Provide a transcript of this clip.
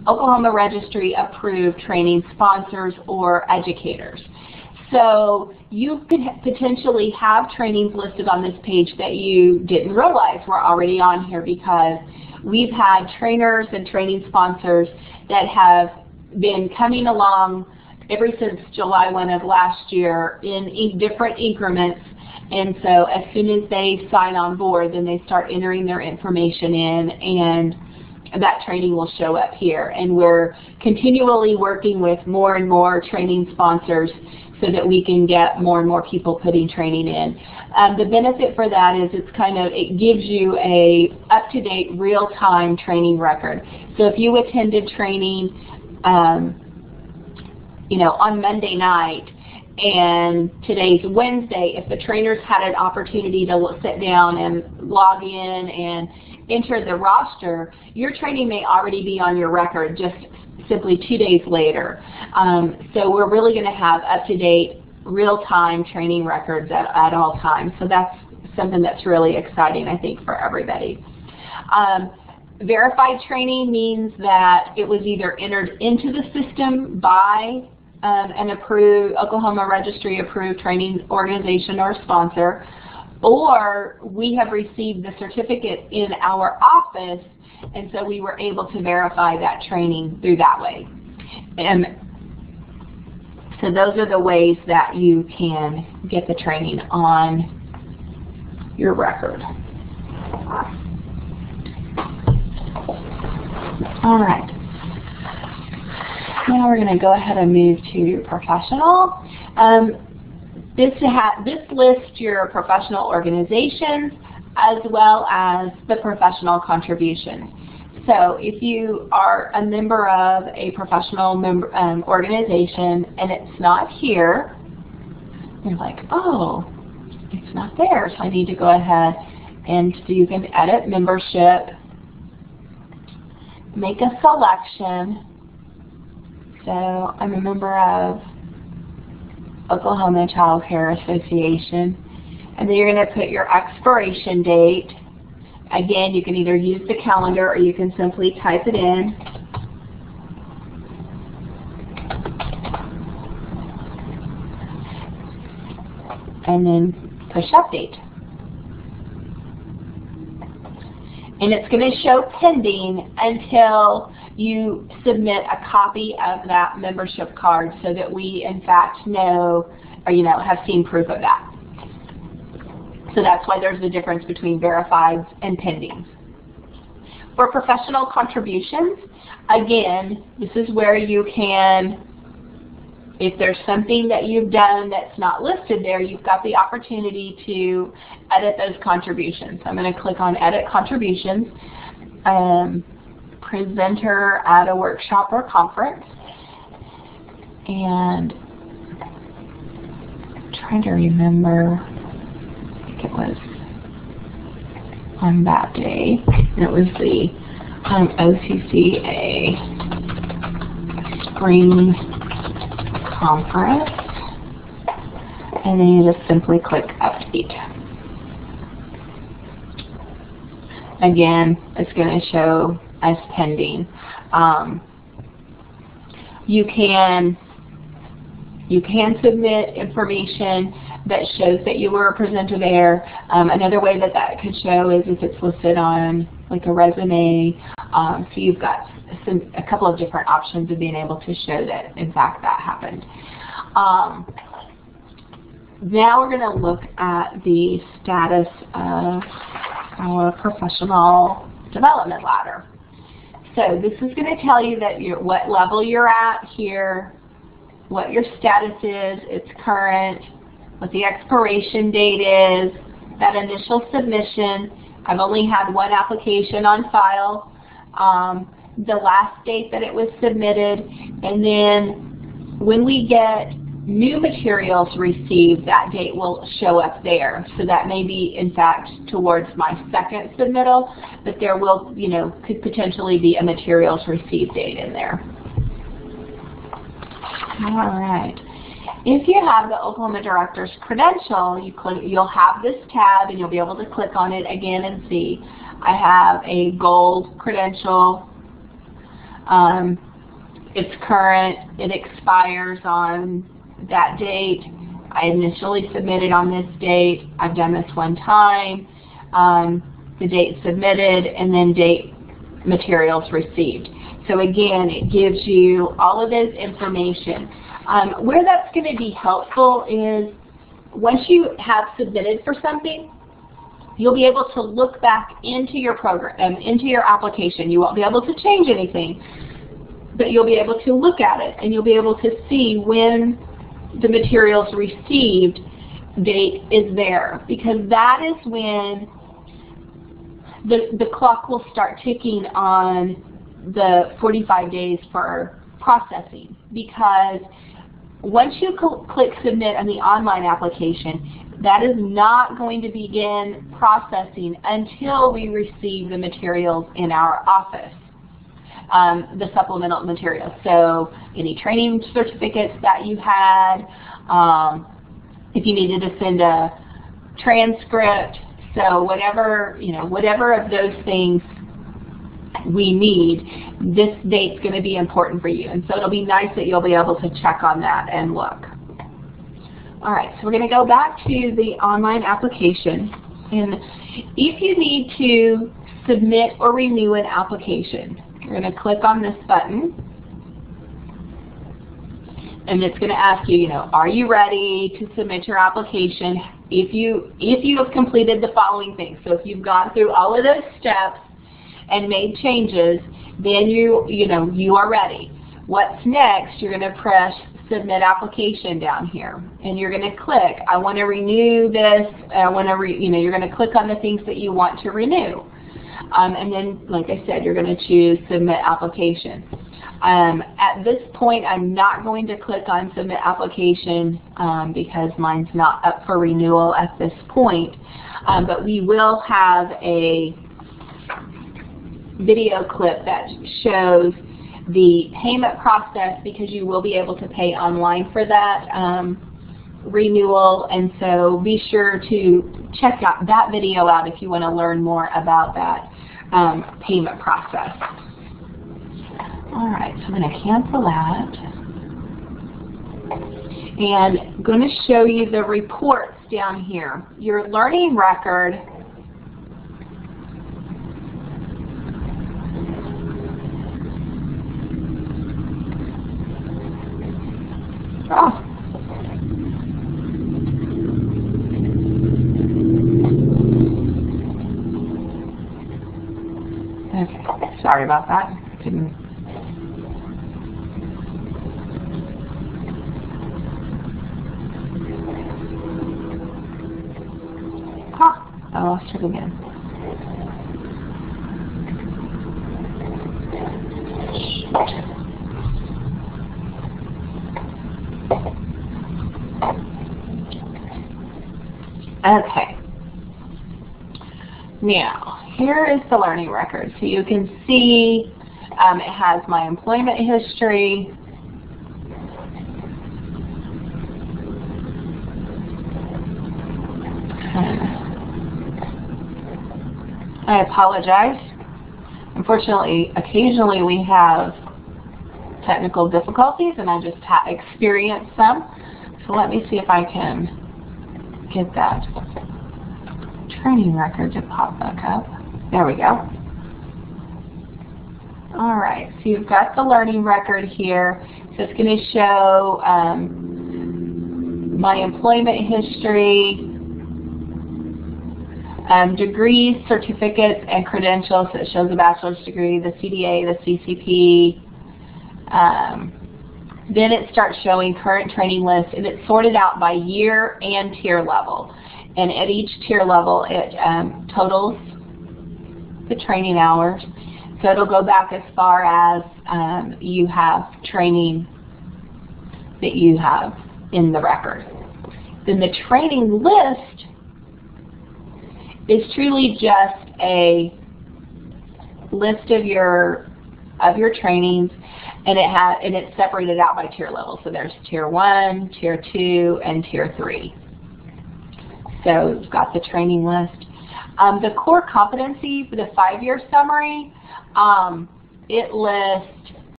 Oklahoma Registry approved training sponsors or educators. So you could potentially have trainings listed on this page that you didn't realize were already on here, because we've had trainers and training sponsors that have been coming along ever since July 1 of last year in different increments. And so as soon as they sign on board, then they start entering their information in, and that training will show up here. And we're continually working with more and more training sponsors so that we can get more and more people putting training in. The benefit for that is it gives you a up-to-date, real-time training record. So if you attended training, on Monday night, and today's Wednesday, if the trainers had an opportunity to sit down and log in and enter the roster, your training may already be on your record just simply 2 days later. So we're really going to have up-to-date, real-time training records at all times. So that's something that's really exciting, I think, for everybody. Verified training means that it was either entered into the system by an approved, Oklahoma Registry approved training organization or sponsor, or we have received the certificate in our office, and so we were able to verify that training through that way. And so those are the ways that you can get the training on your record. All right. Now we're going to go ahead and move to professional. This lists your professional organizations as well as the professional contributions. So if you are a member of a professional organization and it's not here, you're like, oh, it's not there, so I need to go ahead and you can edit membership, make a selection. So I'm a member of Oklahoma Child Care Association, and then you're going to put your expiration date. Again, you can either use the calendar or you can simply type it in. And then push update. And it's going to show pending until you submit a copy of that membership card so that we in fact know or have seen proof of that. So that's why there's a difference between verified and pending. For professional contributions, again, this is where you can, if there's something that you've done that's not listed there, you've got the opportunity to edit those contributions. I'm going to click on Edit Contributions. Presenter at a workshop or conference. And I'm trying to remember, I think it was on that day. And it was the OCCA Spring Conference. And then you just simply click Update. Again, it's going to show as pending. You can submit information that shows that you were a presenter there. Another way that could show is if it's listed on like a resume. So you've got a couple of different options of being able to show that in fact that happened. Now we're going to look at the status of our professional development ladder. So this is going to tell you that what level you're at here, what your status is, it's current, what the expiration date is, that initial submission. I've only had one application on file, the last date that it was submitted, and then when we get new materials received, that date will show up there. So that may be, in fact, towards my second submittal, but there will, could potentially be a materials received date in there. All right. If you have the Oklahoma Director's Credential, you'll have this tab and you'll be able to click on it again and see. I have a gold credential, It's current, it expires on that date. I initially submitted on this date. I've done this one time. The date submitted, and then date materials received. So again, it gives you all of this information. Where that's going to be helpful is once you have submitted for something, you'll be able to look back into your program, into your application. You won't be able to change anything, but you'll be able to look at it, and you'll be able to see when the materials received date is there, because that is when the clock will start ticking on the 45 days for processing. Because once you click submit on the online application, that is not going to begin processing until we receive the materials in our office, the supplemental materials. So any training certificates that you had, if you needed to send a transcript, so whatever, whatever of those things we need, this date's going to be important for you. And so it'll be nice that you'll be able to check on that and look. All right, so we're going to go back to the online application. And if you need to submit or renew an application, you're going to click on this button. And it's going to ask you, are you ready to submit your application? If you have completed the following things, so if you've gone through all of those steps and made changes, then you are ready. What's next? You're going to press Submit Application down here, and you're going to click, I want to renew this. I want to you're going to click on the things that you want to renew, and then, like I said, you're going to choose Submit Application. At this point, I'm not going to click on Submit Application because mine's not up for renewal at this point, but we will have a video clip that shows the payment process, because you will be able to pay online for that renewal, and so be sure to check out that video out if you want to learn more about that payment process. All right, so I'm going to cancel that. And I'm going to show you the reports down here. Your learning record Okay, sorry about that. I lost it again. Okay. Now, here is the learning record. So you can see it has my employment history. I apologize. Unfortunately, occasionally we have technical difficulties, and I just experienced some. So let me see if I can get that training record to pop back up. There we go. All right, so you've got the learning record here. So it's going to show my employment history, degrees, certificates, and credentials. So it shows a bachelor's degree, the CDA, the CCP. Then it starts showing current training list, and it's sorted out by year and tier level. And at each tier level, it totals the training hours. So it'll go back as far as you have training that you have in the record. Then the training list is truly just a list of your trainings, and it's separated out by tier level. So there's tier 1, tier 2, and tier 3. So we've got the training list. The core competency for the 5-year summary, it lists